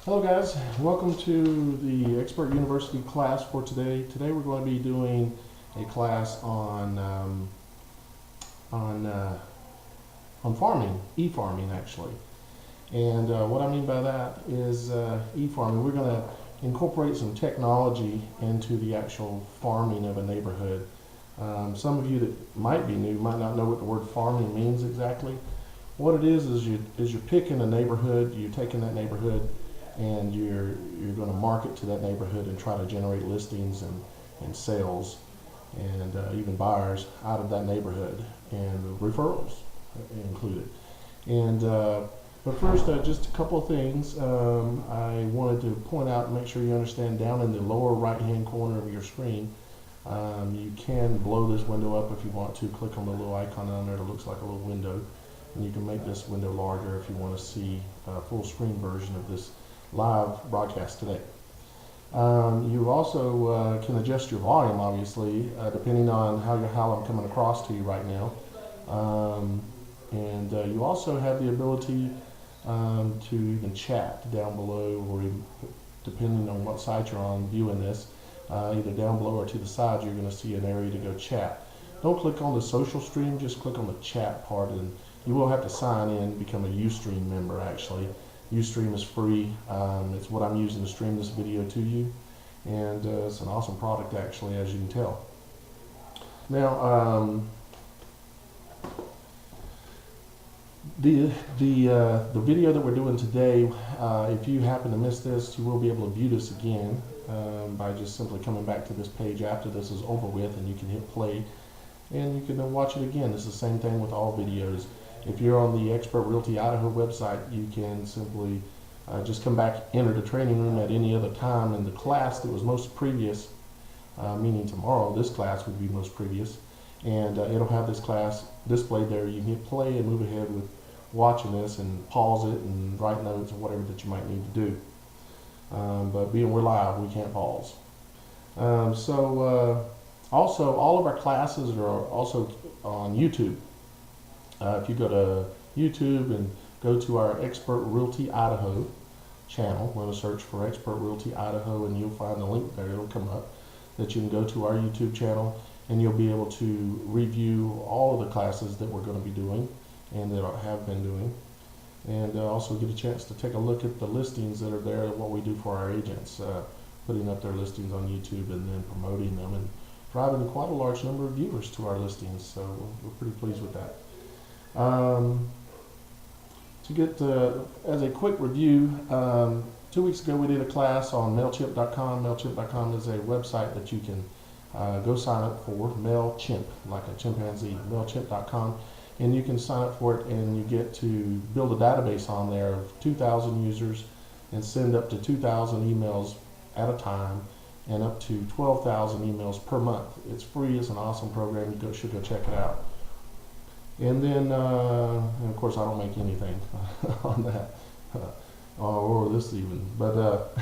Hello guys, welcome to the Expert University class for today. Today we're going to be doing a class on uh, on farming, e-farming actually. And what I mean by that is e-farming. We're going to incorporate some technology into the actual farming of a neighborhood. Some of you that might be new might not know what the word farming means exactly. What it is you're picking a neighborhood, you're taking that neighborhood and you're going to market to that neighborhood and try to generate listings and sales and even buyers out of that neighborhood and referrals included. And but first, just a couple of things I wanted to point out and make sure you understand. Down in the lower right hand corner of your screen, you can blow this window up if you want to. Click on the little icon on there that looks like a little window, and you can make this window larger if you want to see a full screen version of this live broadcast today. You also can adjust your volume, obviously, depending on how I'm coming across to you right now. And you also have the ability to even chat down below, or even, depending on what site you're on viewing this, either down below or to the side, you're going to see an area to go chat. Don't click on the social stream, just click on the chat part, and you will have to sign in, become a Ustream member actually. Ustream is free. It's what I'm using to stream this video to you, and it's an awesome product actually, as you can tell. Now, the video that we're doing today, if you happen to miss this, you will be able to view this again by just simply coming back to this page after this is over with, and you can hit play and you can watch it again. It's the same thing with all videos. If you're on the Expert Realty Idaho website, you can simply just come back, enter the training room at any other time in the class that was most previous, meaning tomorrow, this class would be most previous, and it'll have this class displayed there. You can hit play and move ahead with watching this and pause it and write notes or whatever that you might need to do. But being we're live, we can't pause. Also, all of our classes are also on YouTube. If you go to YouTube and go to our Expert Realty Idaho channel, we're going to search for Expert Realty Idaho, and you'll find the link there. It'll come up that you can go to our YouTube channel, and you'll be able to review all of the classes that we're going to be doing and that I have been doing, and also get a chance to take a look at the listings that are there, what we do for our agents, putting up their listings on YouTube and then promoting them and driving quite a large number of viewers to our listings. So we're pretty pleased with that. To get as a quick review, 2 weeks ago we did a class on MailChimp.com. MailChimp.com is a website that you can go sign up for. MailChimp, like a chimpanzee, MailChimp.com, and you can sign up for it, and you get to build a database on there of 2,000 users and send up to 2,000 emails at a time and up to 12,000 emails per month. It's free. It's an awesome program. You should go check it out. And then, and of course, I don't make anything on that, or this even. But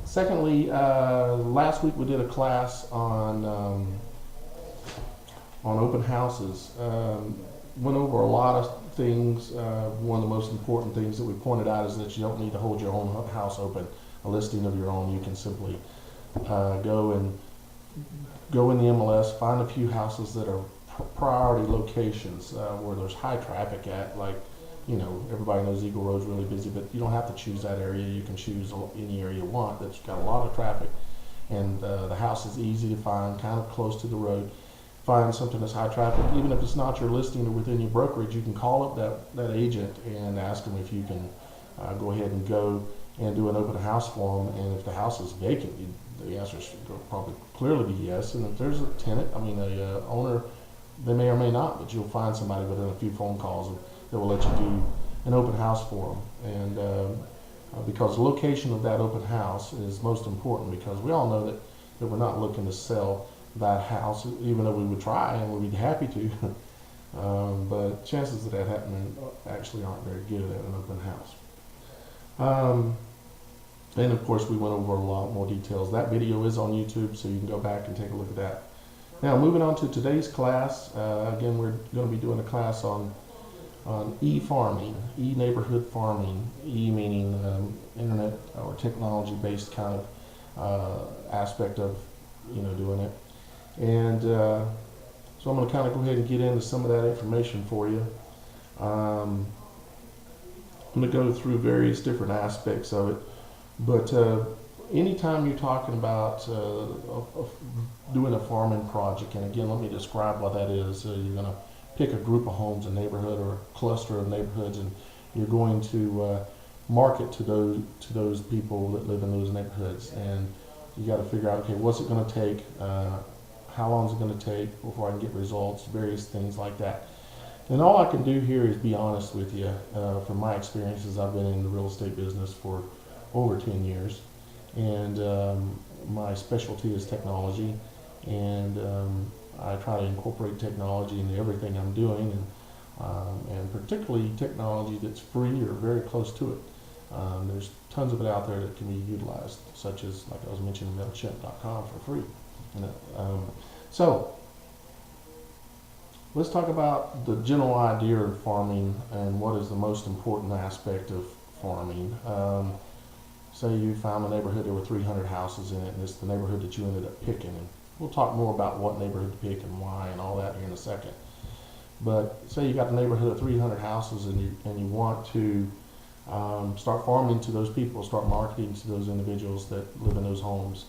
secondly, last week we did a class on open houses. Went over a lot of things. One of the most important things that we pointed out is that you don't need to hold your own house open, a listing of your own. You can simply go in the MLS, find a few houses that are priority locations where there's high traffic at, like, you know, everybody knows Eagle Road's really busy, but you don't have to choose that area. You can choose any area you want that's got a lot of traffic, and the house is easy to find, kind of close to the road. Find something that's high traffic. Even if it's not your listing or within your brokerage, you can call up that agent and ask them if you can go ahead and go and do an open house for them. And if the house is vacant, the answer should probably clearly be yes. And if there's a tenant, I mean a owner, they may or may not, but you'll find somebody within a few phone calls that will let you do an open house for them. And because the location of that open house is most important, because we all know that we're not looking to sell that house, even though we would try and we'd be happy to. But chances of that happening actually aren't very good at an open house. And of course, we went over a lot more details. That video is on YouTube, so you can go back and take a look at that. Now, moving on to today's class. Again, we're going to be doing a class on on e-farming, e-neighborhood farming, e meaning internet or technology-based kind of aspect of doing it. And so I'm going to kind of go ahead and get into some of that information for you. I'm going to go through various different aspects of it, but anytime you're talking about doing a farming project, and again, let me describe what that is. You're going to pick a group of homes, a neighborhood, or a cluster of neighborhoods, and you're going to market to those people that live in those neighborhoods. And you got to figure out, okay, what's it going to take? How long is it going to take before I can get results? Various things like that. And all I can do here is be honest with you. From my experiences, I've been in the real estate business for over 10 years, and my specialty is technology, and I try to incorporate technology into everything I'm doing, and particularly technology that's free or very close to it. There's tons of it out there that can be utilized, such as, like I was mentioning, MailChimp.com for free. So let's talk about the general idea of farming and what is the most important aspect of farming. Say you found a neighborhood, there were 300 houses in it, and it's the neighborhood that you ended up picking. And we'll talk more about what neighborhood to pick and why and all that here in a second. But say you got the neighborhood of 300 houses, and you want to start farming to those people, start marketing to those individuals that live in those homes.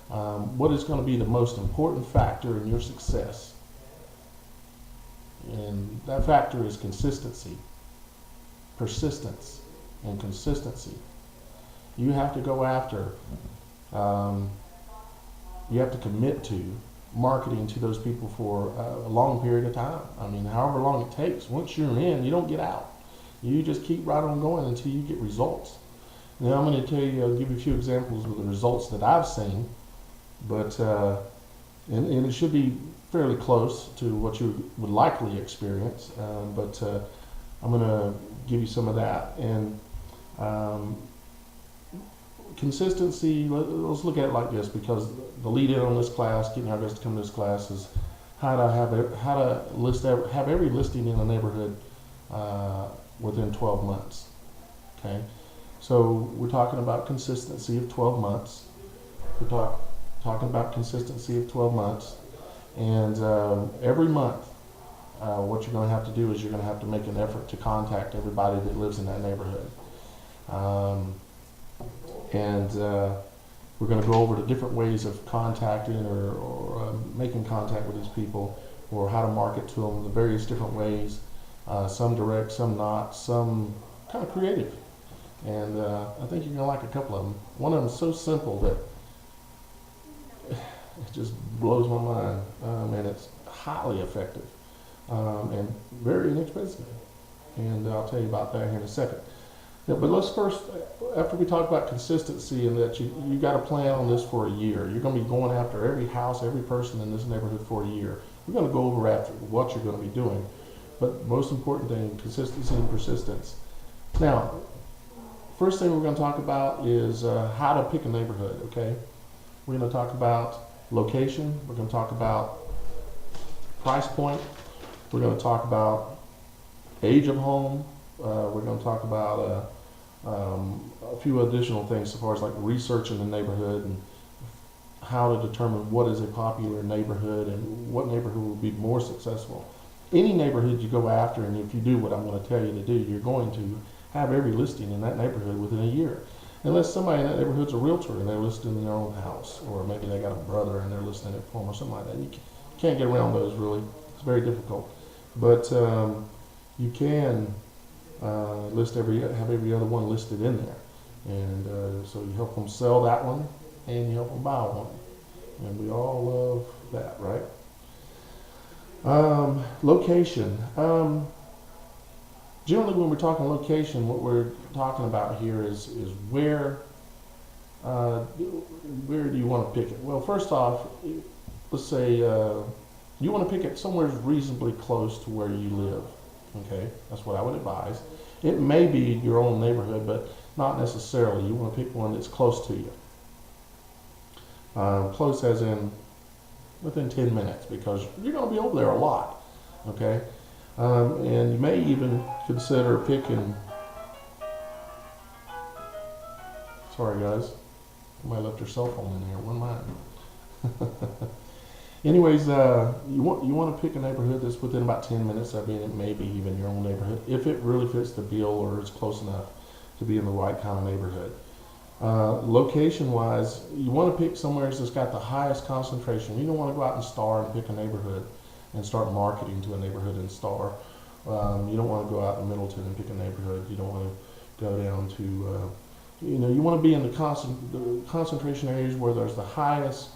What is going to be the most important factor in your success? And that factor is consistency, persistence, and consistency. You have to go after, you have to commit to marketing to those people for a long period of time. I mean, however long it takes. Once you're in, you don't get out. You just keep right on going until you get results. Now I'm going to tell you, I'll give you a few examples of the results that I've seen, but and it should be fairly close to what you would likely experience, but I'm going to give you some of that. And consistency, let's look at it like this, because the lead in on this class, getting our guys to come to this class, is how to have every listing in a neighborhood within 12 months. Okay, so we're talking about consistency of 12 months. We're talking about consistency of 12 months, and every month, what you're going to have to do is you're going to have to make an effort to contact everybody that lives in that neighborhood. And we're going to go over the different ways of contacting or making contact with these people, or how to market to them, the various different ways, some direct, some not, some kind of creative. And I think you're going to like a couple of them. One of them is so simple that it just blows my mind, and it's highly effective and very inexpensive. And I'll tell you about that here in a second. Yeah, but let's first, after we talk about consistency and that you got to plan on this for a year. You're going to be going after every house, every person in this neighborhood for a year. We're going to go over after what you're going to be doing. But most important thing, consistency and persistence. Now, first thing we're going to talk about is how to pick a neighborhood, okay? We're going to talk about location. We're going to talk about price point. We're going to talk about age of home. We're going to talk about a few additional things as far as like research in the neighborhood and how to determine what is a popular neighborhood and what neighborhood will be more successful. Any neighborhood you go after, and if you do what I'm going to tell you to do, you're going to have every listing in that neighborhood within a year. Unless somebody in that neighborhood's a realtor and they're listing their own house, or maybe they got a brother and they're listing it for them or something like that. You can't get around those really. It's very difficult. But you can have every other one listed in there. And so you help them sell that one and you help them buy one. And we all love that, right? Location. Generally, when we're talking location, what we're talking about here is where do you want to pick it? Well, first off, let's say you want to pick it somewhere reasonably close to where you live. Okay, that's what I would advise. It may be your own neighborhood, but not necessarily. You want to pick one that's close to you. Close as in within 10 minutes, because you're going to be over there a lot. Okay. And you may even consider picking, sorry guys, somebody left their cell phone in here, one mine. Anyways, you want to pick a neighborhood that's within about 10 minutes of being, it may be even your own neighborhood, if it really fits the bill or is close enough to be in the right kind of neighborhood. Location-wise, you want to pick somewhere that's got the highest concentration. You don't want to go out and star and pick a neighborhood and start marketing to a neighborhood in star. You don't want to go out in Middleton and pick a neighborhood. You don't want to go down to, you want to be in the concentration areas where there's the highest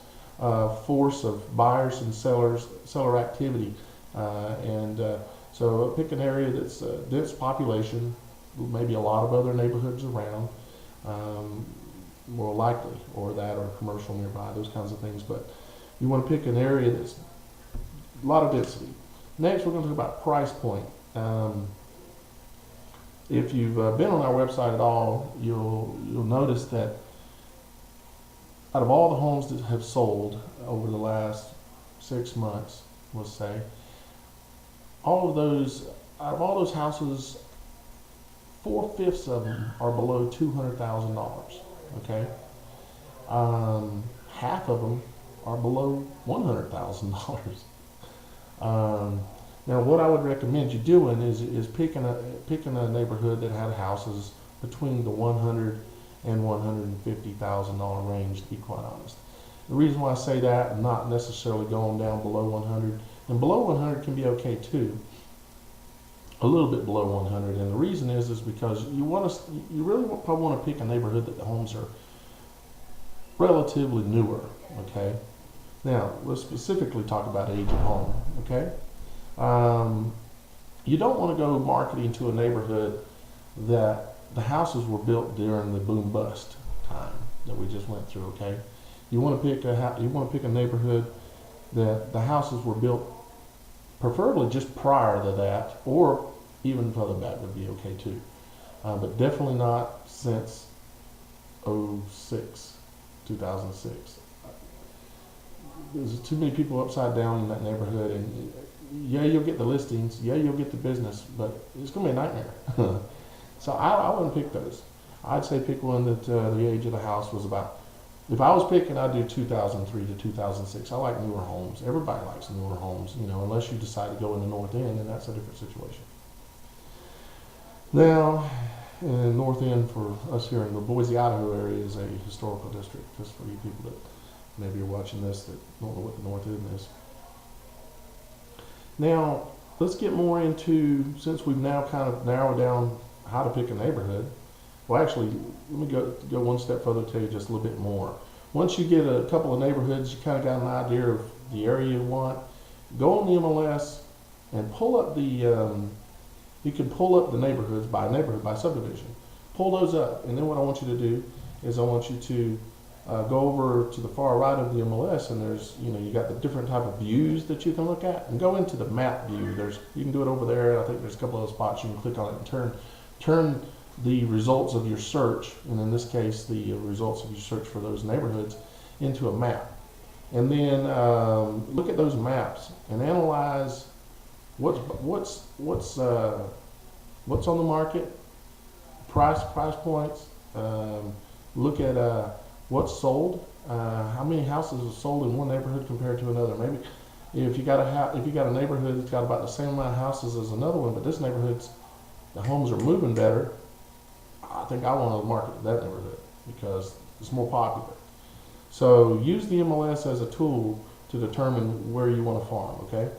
force of buyers and seller activity. So pick an area that's dense population, maybe a lot of other neighborhoods around, more likely, or that, or commercial nearby, those kinds of things. But you want to pick an area that's a lot of density. Next, we're going to talk about price point. If you've been on our website at all, you'll notice that out of all the homes that have sold over the last 6 months, let's say, out of all those houses, 4/5 of them are below $200,000. Okay, half of them are below $100,000. Now, what I would recommend you doing is picking a neighborhood that had houses between the $100,000 and $150,000 range, to be quite honest. The reason why I say that, and not necessarily going down below 100, and below 100 can be okay too, a little bit below 100, and the reason is because you really probably want to pick a neighborhood that the homes are relatively newer. Okay, now let's specifically talk about age of home. Okay, you don't want to go marketing to a neighborhood that the houses were built during the boom bust time that we just went through. Okay, you want to pick a neighborhood that the houses were built preferably just prior to that, or even further back would be okay too, but definitely not since 2006. There's too many people upside down in that neighborhood, and yeah, you'll get the listings, yeah, you'll get the business, but it's going to be a nightmare. So I wouldn't pick those. I'd say pick one that the age of the house was about, if I was picking, I'd do 2003 to 2006. I like newer homes. Everybody likes newer homes, unless you decide to go in the North End, and that's a different situation. Now, in North End for us here in the Boise, Idaho area is a historical district, just for you people that maybe are watching this that don't know what the North End is. Now, let's get more into, since we've now kind of narrowed down how to pick a neighborhood. Well, actually, let me go one step further, tell you just a little bit more. Once you get a couple of neighborhoods, you kind of got an idea of the area you want, go on the MLS and pull up you can pull up the neighborhoods by subdivision. Pull those up, and then what I want you to do is I want you to go over to the far right of the MLS, and there's, you got the different type of views that you can look at, and go into the map view. You can do it over there. I think there's a couple of spots you can click on it and turn the results of your search, and in this case, the results of your search for those neighborhoods, into a map. And then look at those maps and analyze what's on the market, price points. Look at what's sold, how many houses are sold in one neighborhood compared to another. Maybe if you got a neighborhood that's got about the same amount of houses as another one, but this neighborhood's, the homes are moving better, I think I want to market that neighborhood because it's more popular. So use the MLS as a tool to determine where you want to farm. Okay.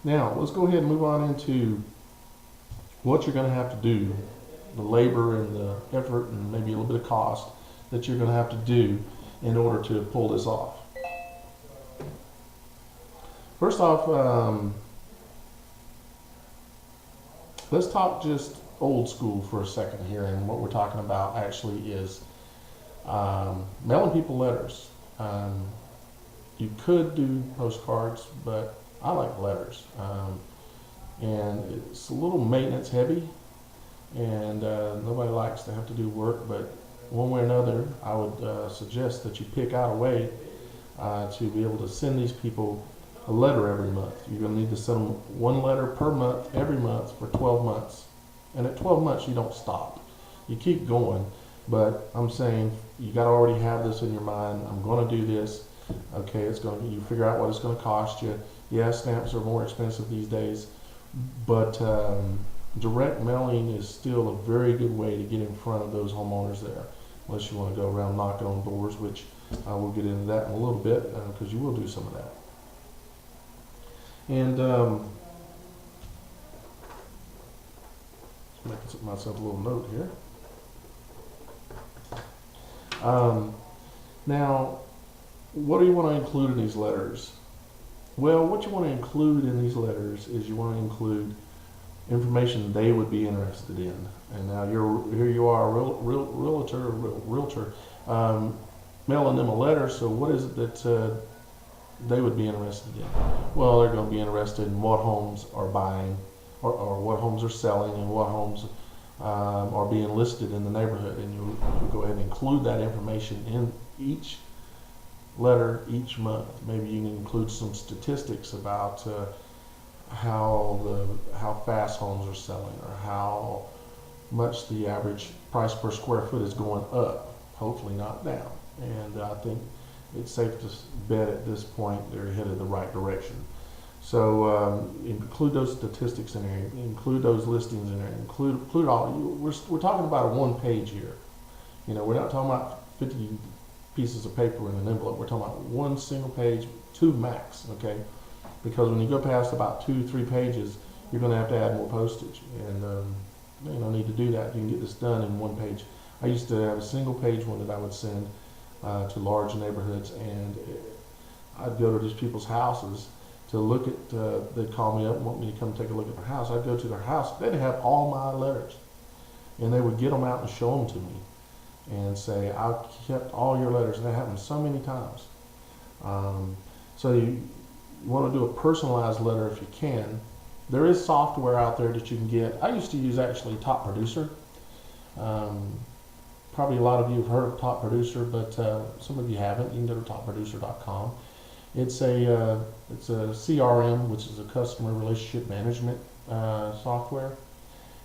Now let's go ahead and move on into what you're going to have to do, the labor and the effort and maybe a little bit of cost that you're going to have to do in order to pull this off. First off, let's talk just old school for a second here, and what we're talking about actually is mailing people letters. You could do postcards, but I like letters, and it's a little maintenance heavy, and nobody likes to have to do work, but one way or another, I would suggest that you pick out a way to be able to send these people a letter every month. You're going to need to send them one letter per month, every month for 12 months. And at 12 months, you don't stop. You keep going. But I'm saying you got to already have this in your mind. I'm going to do this. Okay, it's going to. You figure out what it's going to cost you. Yeah, stamps are more expensive these days, but direct mailing is still a very good way to get in front of those homeowners there. Unless you want to go around knocking on doors, which we'll get into that in a little bit because you will do some of that. And just making myself a little note here. Now, what do you want to include in these letters? Well, what you want to include in these letters is you want to include information they would be interested in. And now here you are, a realtor, mailing them a letter. So what is it that they would be interested in? Well, they're going to be interested in what homes are buying, or what homes are selling, and what homes are being listed in the neighborhood. And you go ahead and include that information in each letter each month. Maybe you can include some statistics about how fast homes are selling, or how much the average price per square foot is going up, hopefully not down. And I think it's safe to bet at this point they're headed the right direction. So include those statistics in there, include those listings in there, include all. We're talking about a one page here. We're not talking about 50 pieces of paper in an envelope. We're talking about one single page, 2 max, okay? Because when you go past about 2-3 pages, you're going to have to add more postage, and you don't need to do that. You can get this done in one page. I used to have a single page one that I would send to large neighborhoods, and I'd go to these people's houses to look at, they'd call me up and want me to come take a look at their house. I'd go to their house. They'd have all my letters, and they would get them out and show them to me and say, I kept all your letters. And that happened so many times. So you want to do a personalized letter if you can. There is software out there that you can get. I used to use actually Top Producer. Probably a lot of you have heard of Top Producer, but some of you haven't. You can go to topproducer.com. It's a CRM, which is a customer relationship management software,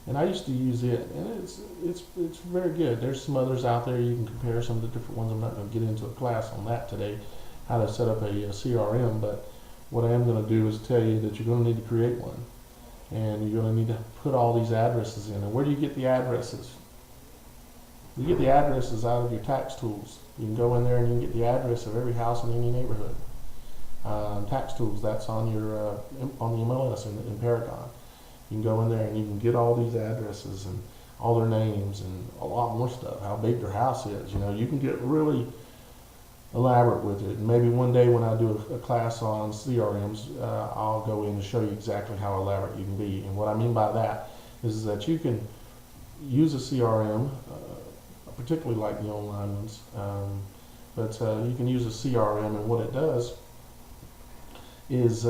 and I used to use it, and it's very good. There's some others out there you can compare some of the different ones. I'm not going to get into a class on that today, how to set up a CRM, but what I am going to do is tell you that you're going to need to create one, and you're going to need to put all these addresses in. And where do you get the addresses? You get the addresses out of your tax tools. You can go in there and you can get the address of every house in any neighborhood. Tax tools, that's on your on the MLS in Paragon. You can go in there and you can get all these addresses and all their names and a lot more stuff, how big their house is. You can get really elaborate with it. And maybe one day when I do a class on CRMs, I'll go in and show you exactly how elaborate you can be. And what I mean by that is that you can use a CRM, particularly like the online ones, but you can use a CRM, and what it does is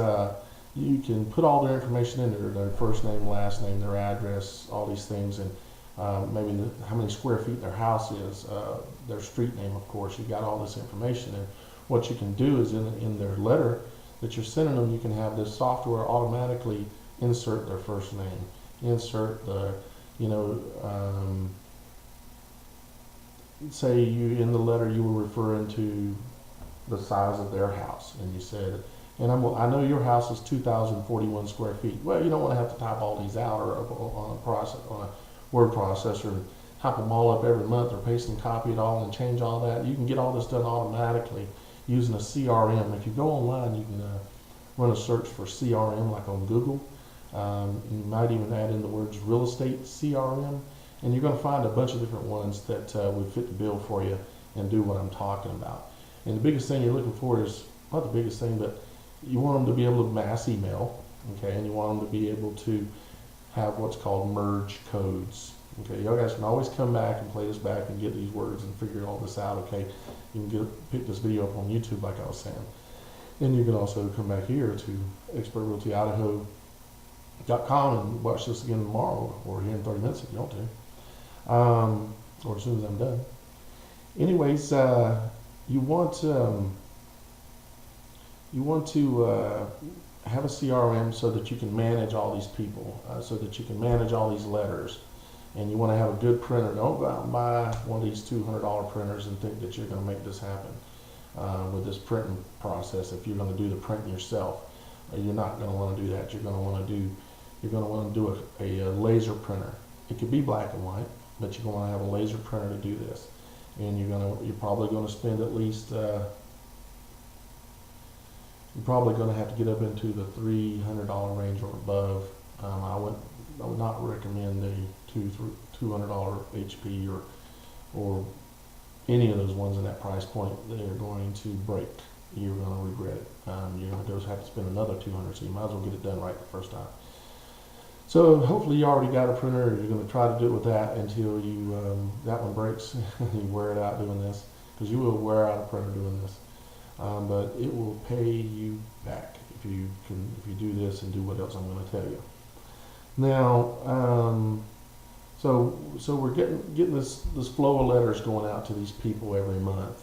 you can put all their information in there, their first name, last name, their address, all these things, and maybe how many square feet their house is, their street name, of course. You got all this information, and what you can do is in their letter that you're sending them, you can have this software automatically insert their first name, insert the, say you in the letter you were referring to the size of their house, and you said, and I know your house is 2,041 square feet. Well, you don't want to have to type all these out or on a word processor and type them all up every month or paste and copy it all and change all that. You can get all this done automatically using a CRM. If you go online, you can run a search for CRM like on Google. You might even add in the words real estate CRM, and you're going to find a bunch of different ones that would fit the bill for you and do what I'm talking about. And the biggest thing you're looking for is, not the biggest thing, but you want them to be able to mass email, okay, and you want them to be able to have what's called merge codes. Okay, you guys can always come back and play this back and get these words and figure all this out, okay. You can pick this video up on YouTube like I was saying. And you can also come back here to expertrealtyidaho.com and watch this again tomorrow or here in 30 minutes if you want to, or as soon as I'm done. Anyways, you want you want to have a CRM so that you can manage all these people, so that you can manage all these letters. And you want to have a good printer. Don't go out and buy one of these $200 printers and think that you're going to make this happen with this printing process. If you're going to do the printing yourself, you're not going to want to do that. You're going to want to do a laser printer. It could be black and white, but you're going to want to have a laser printer to do this. And you're probably going to spend at least you're probably going to have to get up into the $300 range or above. I would not recommend the $200 HP or any of those ones in that price point. They're going to break. You're going to regret it. You're going to have to spend another $200, so you might as well get it done right the first time. So hopefully you already got a printer. You're going to try to do it with that until that one breaks. You wear it out doing this, because you will wear out a printer doing this. But it will pay you back if you do this and do what else I'm going to tell you. Now, so we're getting this flow of letters going out to these people every month.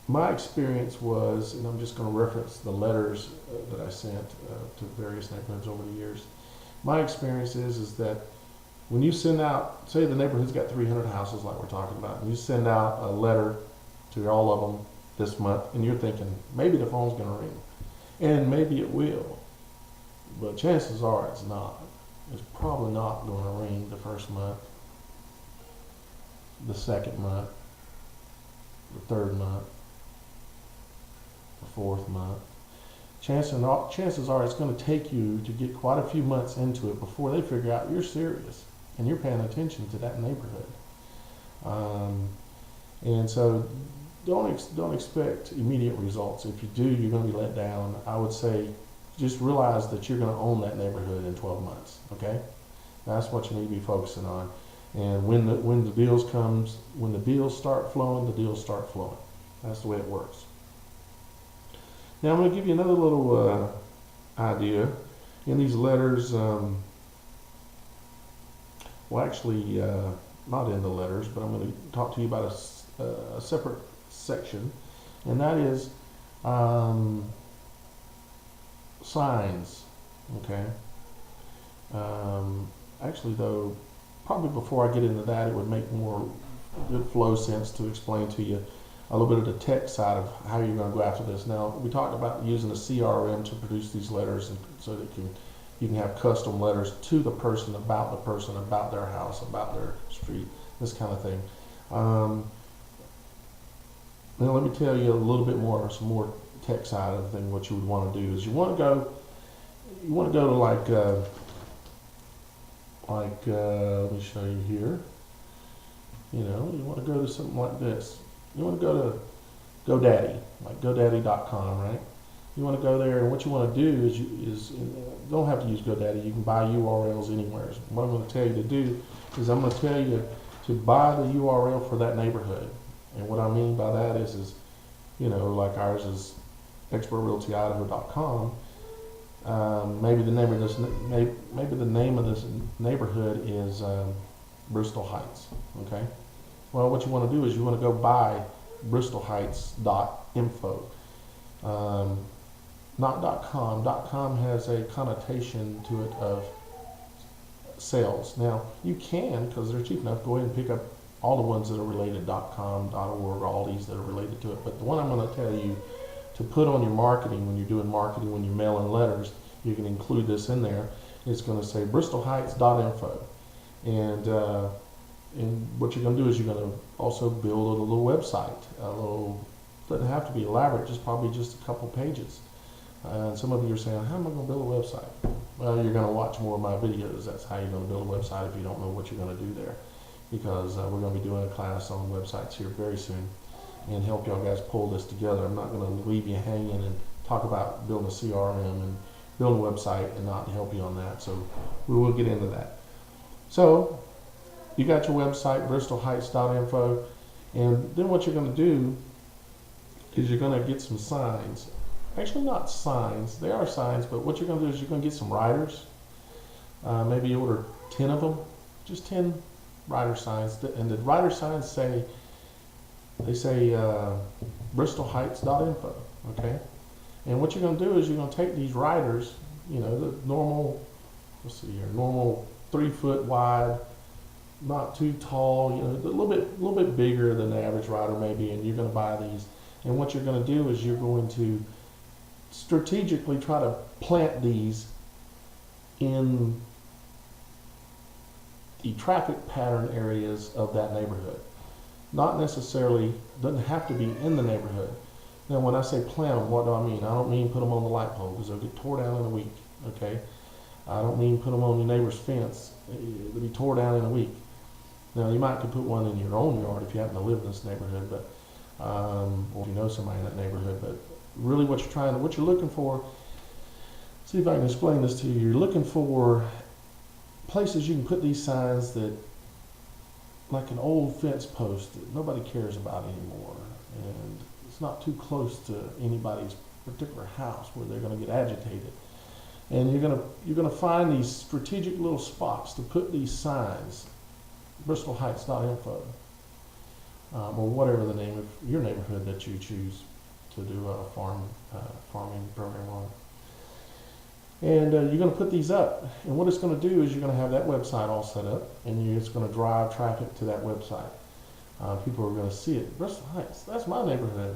My experience was, and I'm just going to reference the letters that I sent to various neighborhoods over the years. My experience is that when you send out, say the neighborhood's got 300 houses like we're talking about, and you send out a letter to all of them this month, and you're thinking, maybe the phone's going to ring. And maybe it will, but chances are it's not. It's probably not going to ring the first month, the second month, the third month, the fourth month. Chances are it's going to take you to get quite a few months into it before they figure out you're serious and you're paying attention to that neighborhood. And so don't expect immediate results. If you do, you're going to be let down. I would say just realize that you're going to own that neighborhood in 12 months. Okay, that's what you need to be focusing on. And when the deals start flowing, the deals start flowing. That's the way it works. Now I'm going to give you another little idea. In these letters, not in the letters, but I'm going to talk to you about a separate section, and that is signs. Okay. Actually, though, probably before I get into that, it would make more good flow sense to explain to you a little bit of the tech side of how you're going to go after this. Now, we talked about using a CRM to produce these letters, and so that you can have custom letters to the person, about their house, about their street, this kind of thing. Now, let me tell you a little bit more, some more tech side of the thing. What you would want to do is you want to go to like let me show you here. You want to go to something like this. You want to go to GoDaddy, like GoDaddy.com, right? You want to go there, and what you want to do is you don't have to use GoDaddy. You can buy URLs anywhere. What I'm going to tell you to do is I'm going to tell you to buy the URL for that neighborhood. And what I mean by that is like ours is expertrealtyidaho.com. Maybe the name of this neighborhood is Bristol Heights. Okay. Well, what you want to do is you want to go buy bristolheights.info. Not .com. .com has a connotation to it of sales. Now, you can, because they're cheap enough, go ahead and pick up all the ones that are related, .com, .org, all these that are related to it. But the one I'm going to tell you to put on your marketing, when you're doing marketing, when you're mailing letters, you can include this in there. It's going to say bristolheights.info. And what you're going to do is you're going to also build a little website. Doesn't have to be elaborate, probably just a couple pages. And some of you are saying, how am I going to build a website? Well, you're going to watch more of my videos. That's how you're going to build a website if you don't know what you're going to do there. Because we're going to be doing a class on websites here very soon and help y'all guys pull this together. I'm not going to leave you hanging and talk about building a CRM and building a website and not help you on that. So we will get into that. So you got your website, bristolheights.info, and then what you're going to do is you're going to get some signs. Actually, not signs. They are signs, but what you're going to do is you're going to get some riders. Maybe order 10 of them, just 10 rider signs. And the rider signs say, they say bristolheights.info, okay? And what you're going to do is you're going to take these riders, you know, the normal, let's see here, normal 3 foot wide, not too tall, you know, a little bit bigger than the average rider maybe, and you're going to buy these. And what you're going to do is you're going to strategically try to plant these in the traffic pattern areas of that neighborhood. Not necessarily, doesn't have to be in the neighborhood. Now, when I say plant them, what do I mean? I don't mean put them on the light pole because they'll get tore down in a week, okay? I don't mean put them on your neighbor's fence. They'll be tore down in a week. Now, you might could put one in your own yard if you happen to live in this neighborhood, but or if you know somebody in that neighborhood. But really, what you're looking for. See if I can explain this to you. You're looking for places you can put these signs that, like an old fence post that nobody cares about anymore, and it's not too close to anybody's particular house where they're going to get agitated. And you're gonna find these strategic little spots to put these signs, bristolheights.info, or whatever the name of your neighborhood that you choose to do a farming program on. And you're going to put these up, and what it's going to do is you're going to have that website all set up, and it's going to drive traffic to that website. People are going to see it. Bristol Heights, that's my neighborhood.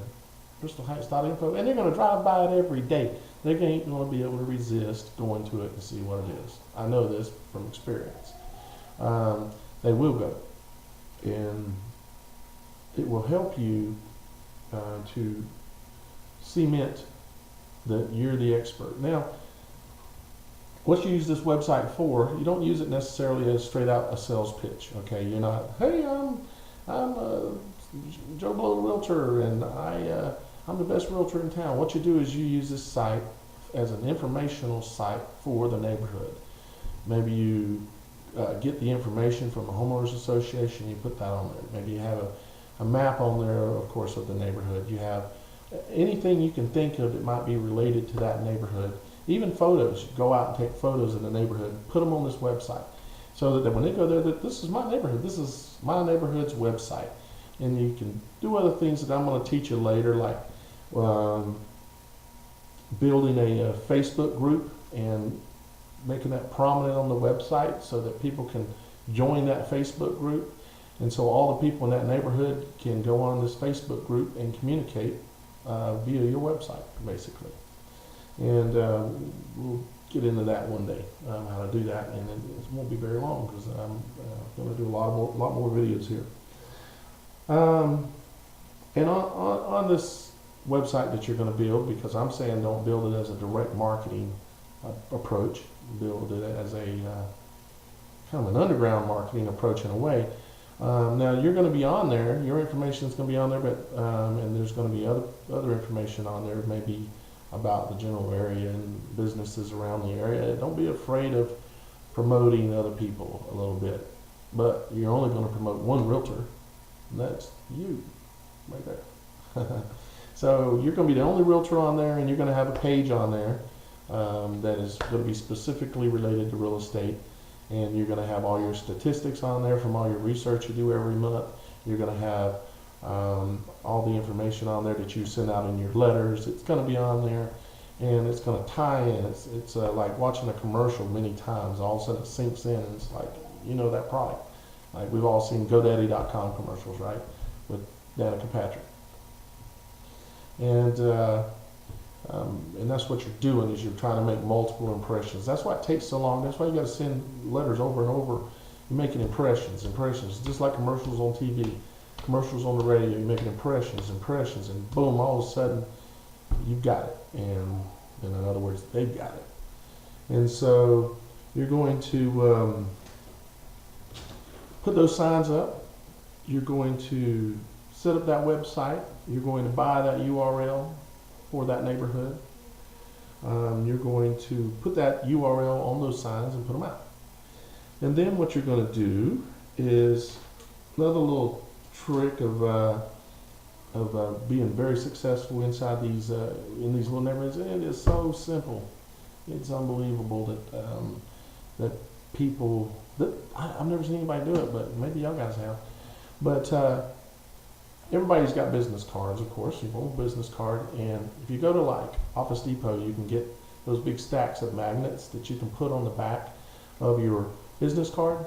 bristolheights.info, and they're going to drive by it every day. They ain't going to be able to resist going to it and see what it is. I know this from experience. They will go, and it will help you to cement that you're the expert. Now, what you use this website for, you don't use it necessarily as straight out a sales pitch, okay? You're not, hey, I'm Joe Blow Realtor, and I'm the best realtor in town. What you do is you use this site as an informational site for the neighborhood. Maybe you get the information from the homeowners association, you put that on there. Maybe you have a map on there, of course, of the neighborhood. You have anything you can think of that might be related to that neighborhood. Even photos. Go out and take photos in the neighborhood, put them on this website, so that when they go there, that this is my neighborhood. This is my neighborhood's website. And you can do other things that I'm going to teach you later, like building a Facebook group and making that prominent on the website so that people can join that Facebook group. And so all the people in that neighborhood can go on this Facebook group and communicate via your website, basically. And we'll get into that one day, how to do that, and it won't be very long because I'm going to do a lot more videos here. And on this website that you're going to build, because I'm saying don't build it as a direct marketing approach, build it as a kind of an underground marketing approach in a way. Now you're going to be on there, your information is going to be on there, but and there's going to be other information on there, maybe about the general area and businesses around the area. Don't be afraid of promoting other people a little bit, but you're only going to promote one realtor, and that's you right there. So you're going to be the only realtor on there, and you're going to have a page on there that is going to be specifically related to real estate, and you're going to have all your statistics on there from all your research you do every month. You're going to have all the information on there that you send out in your letters. It's going to be on there, and it's going to tie in. It's like watching a commercial many times. All of a sudden it sinks in, and it's like, you know, that product. Like we've all seen GoDaddy.com commercials, right, with Danica Patrick. And that's what you're doing, is you're trying to make multiple impressions. That's why it takes so long. That's why you got to send letters over and over. You're making impressions, just like commercials on TV. Commercials on the radio, you're making impressions, and boom, all of a sudden, you've got it. And in other words, they've got it. And so you're going to put those signs up. You're going to set up that website. You're going to buy that URL for that neighborhood. You're going to put that URL on those signs and put them out. And then what you're going to do is another little trick of being very successful inside these in these little neighborhoods. It is so simple. It's unbelievable that people that I've never seen anybody do it, but maybe y'all guys have. But everybody's got business cards, of course. You want a business card, and if you go to like Office Depot, you can get those big stacks of magnets that you can put on the back of your business card.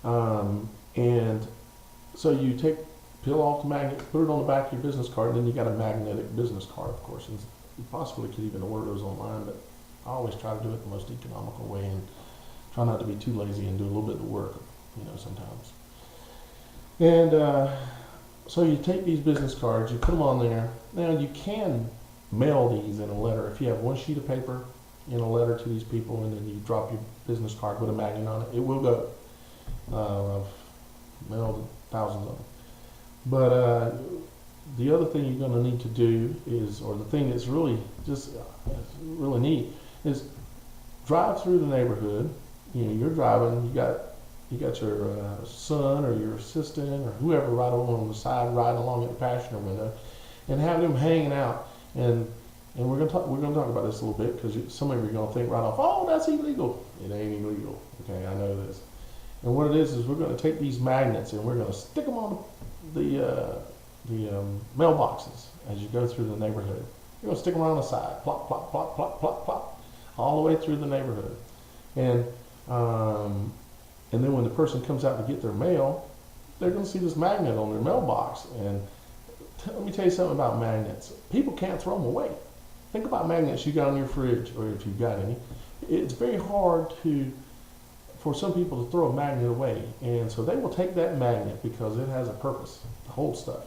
And so you peel off the magnet, put it on the back of your business card, and then you got a magnetic business card, of course. And you possibly could even order those online, but I always try to do it the most economical way and try not to be too lazy and do a little bit of the work, sometimes. And so you take these business cards, you put them on there. Now you can mail these in a letter. If you have one sheet of paper in a letter to these people, and then you drop your business card with a magnet on it, it will go. I've mailed thousands of them. But the other thing you're going to need to do is, or the thing that's really really neat, is drive through the neighborhood. You're driving. You got your son or your assistant or whoever right on the side, riding along at the passenger window, and have them hanging out. And we're going to talk about this a little bit, because some of you are going to think right off, oh, that's illegal. It ain't illegal. Okay, I know this. And what it is we're going to take these magnets and we're going to stick them on the mailboxes as you go through the neighborhood. You're going to stick them on the side, plop, plop, plop, plop, plop, plop, all the way through the neighborhood. And then when the person comes out to get their mail, they're going to see this magnet on their mailbox. And let me tell you something about magnets. People can't throw them away. Think about magnets you got on your fridge, or if you've got any. It's very hard for some people to throw a magnet away. And so they will take that magnet because it has a purpose to hold stuff.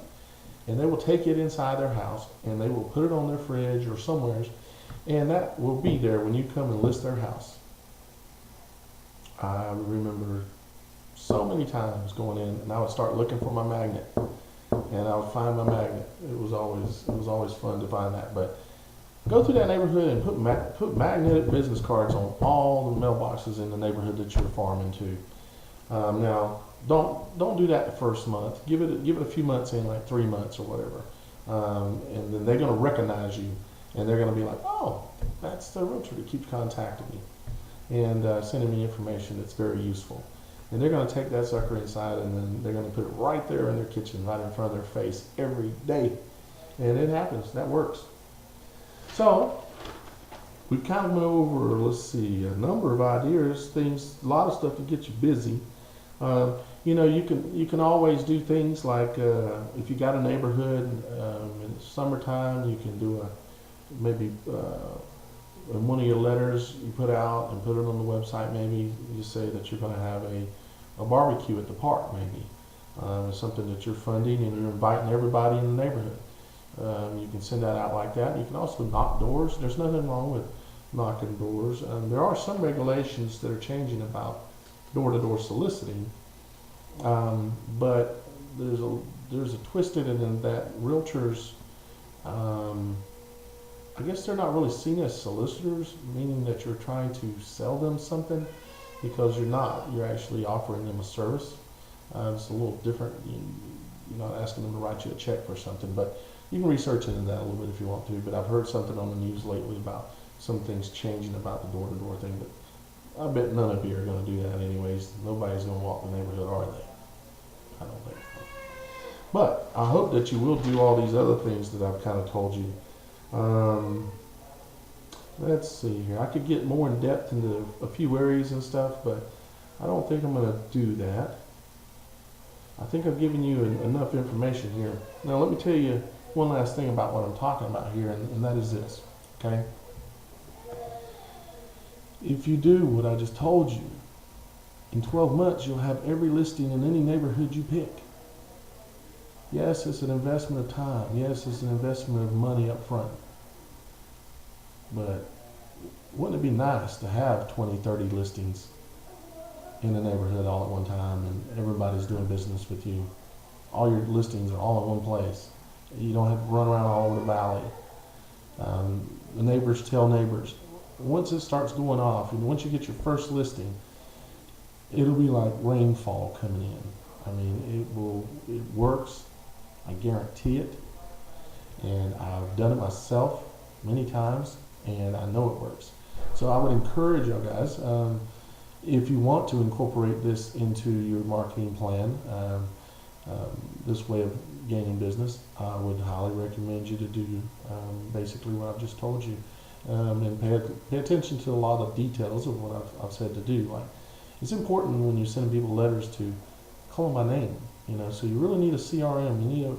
And they will take it inside their house and they will put it on their fridge or somewhere, and that will be there when you come and list their house. I remember so many times going in and I would start looking for my magnet, and I would find my magnet. It was always fun to find that. But go through that neighborhood and put magnetic business cards on all the mailboxes in the neighborhood that you're farming to. Now, don't do that the first month. Give it a few months in, like 3 months or whatever, and then they're going to recognize you, and they're going to be like, oh, that's the realtor that keeps contacting me and sending me information that's very useful. And they're going to take that sucker inside, and then they're going to put it right there in their kitchen, right in front of their face every day. And it happens. That works. So we've kind of went over, let's see, a number of ideas, things, a lot of stuff to get you busy. You can always do things like if you got a neighborhood in the summertime, you can do maybe in one of your letters you put out and put it on the website. Maybe you say that you're going to have a barbecue at the park. Maybe it's something that you're funding and you're inviting everybody in the neighborhood. You can send that out like that. You can also knock doors. There's nothing wrong with knocking doors. There are some regulations that are changing about door-to-door soliciting, but there's a twist in it, in that realtors, I guess they're not really seen as solicitors, meaning that you're trying to sell them something, because you're not. You're actually offering them a service. It's a little different. You're not asking them to write you a check for something, but you can research into that a little bit if you want to. But I've heard something on the news lately about some things changing about the door-to-door thing, but I bet none of you are going to do that anyways. Nobody's going to walk the neighborhood, are they? I don't think so. But I hope that you will do all these other things that I've kind of told you. Let's see here. I could get more in depth into a few areas and stuff, but I don't think I'm going to do that. I think I've given you enough information here. Now let me tell you one last thing about what I'm talking about here, and that is this, okay? If you do what I just told you, in 12 months you'll have every listing in any neighborhood you pick. Yes, it's an investment of time. Yes, it's an investment of money up front. But wouldn't it be nice to have 20, 30 listings in the neighborhood all at one time, and everybody's doing business with you? All your listings are all in one place. You don't have to run around all over the valley. The neighbors tell neighbors. Once it starts going off, and once you get your first listing, it'll be like rainfall coming in. I mean, it works. I guarantee it. And I've done it myself many times, and I know it works. So I would encourage you guys, if you want to incorporate this into your marketing plan, this way of gaining business, I would highly recommend you to do basically what I've just told you, and pay attention to a lot of details of what I've said to do. Like, it's important when you're sending people letters to call them by name, so you really need a CRM. You need a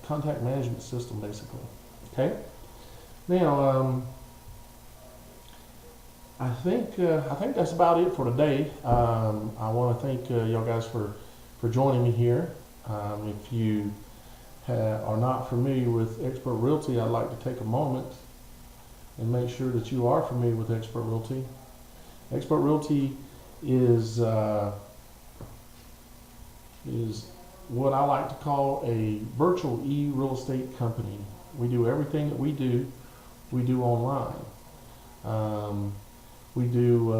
contact management system, basically. Okay? Now, I think that's about it for today. I want to thank y'all guys for joining me here. If you are not familiar with Expert Realty, I'd like to take a moment and make sure that you are familiar with Expert Realty. Expert Realty is what I like to call a virtual e-real estate company. We do everything that we do online. We do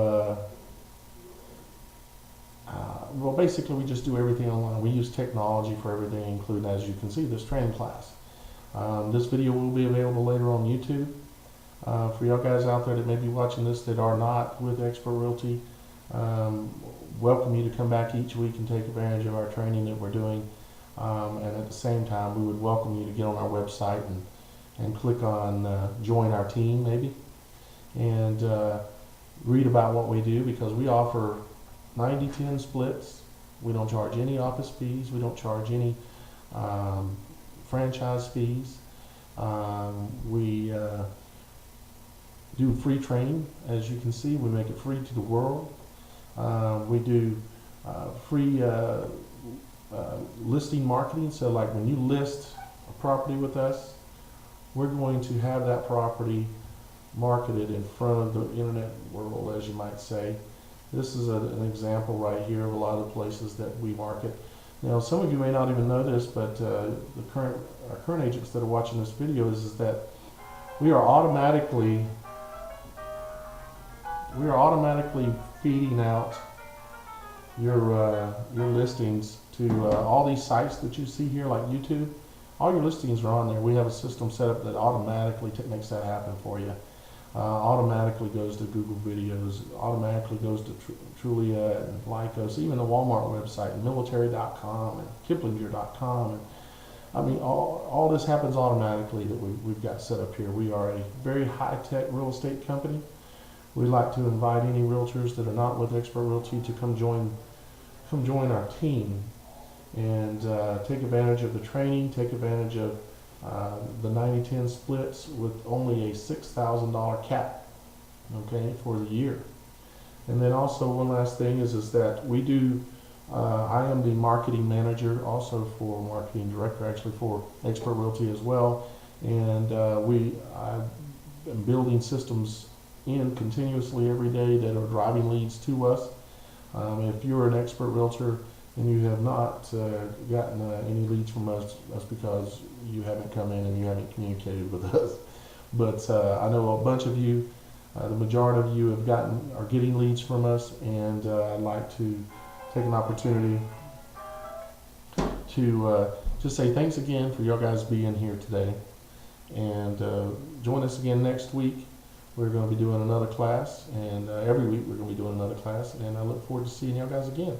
well, basically we just do everything online. We use technology for everything, including, as you can see, this training class. This video will be available later on YouTube. For y'all guys out there that may be watching this that are not with Expert Realty, welcome you to come back each week and take advantage of our training that we're doing. And at the same time, we would welcome you to get on our website and click on join our team maybe, and read about what we do, because we offer 90-10 splits. We don't charge any office fees. We don't charge any franchise fees. We do free training. As you can see, we make it free to the world. We do free listing marketing. So like when you list a property with us, we're going to have that property marketed in front of the internet world, as you might say. This is an example right here of a lot of the places that we market. Now, some of you may not even know this, but our current agents that are watching this video is that we are automatically feeding out your listings to all these sites that you see here, like YouTube. All your listings are on there. We have a system set up that automatically makes that happen for you. Automatically goes to Google Videos, automatically goes to Trulia and Lycos, even the Walmart website, and military.com and Kiplinger.com. And I mean, all this happens automatically that we've got set up here. We are a very high-tech real estate company. We like to invite any realtors that are not with Expert Realty to come join our team and take advantage of the training, take advantage of the 90-10 splits with only a $6,000 cap, okay, for the year. And then also one last thing is that we do, I am the marketing manager, also for marketing director, actually for Expert Realty as well. And I'm building systems in continuously every day that are driving leads to us. If you're an expert realtor and you have not gotten any leads from us, that's because you haven't come in and you haven't communicated with us. But I know a bunch of you, the majority of you are getting leads from us, and I'd like to take an opportunity to just say thanks again for y'all guys being here today. And join us again next week. We're going to be doing another class, and every week we're going to be doing another class, and I look forward to seeing y'all guys again.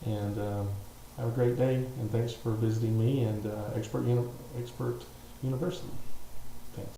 And have a great day, and thanks for visiting me and Expert University. Thanks.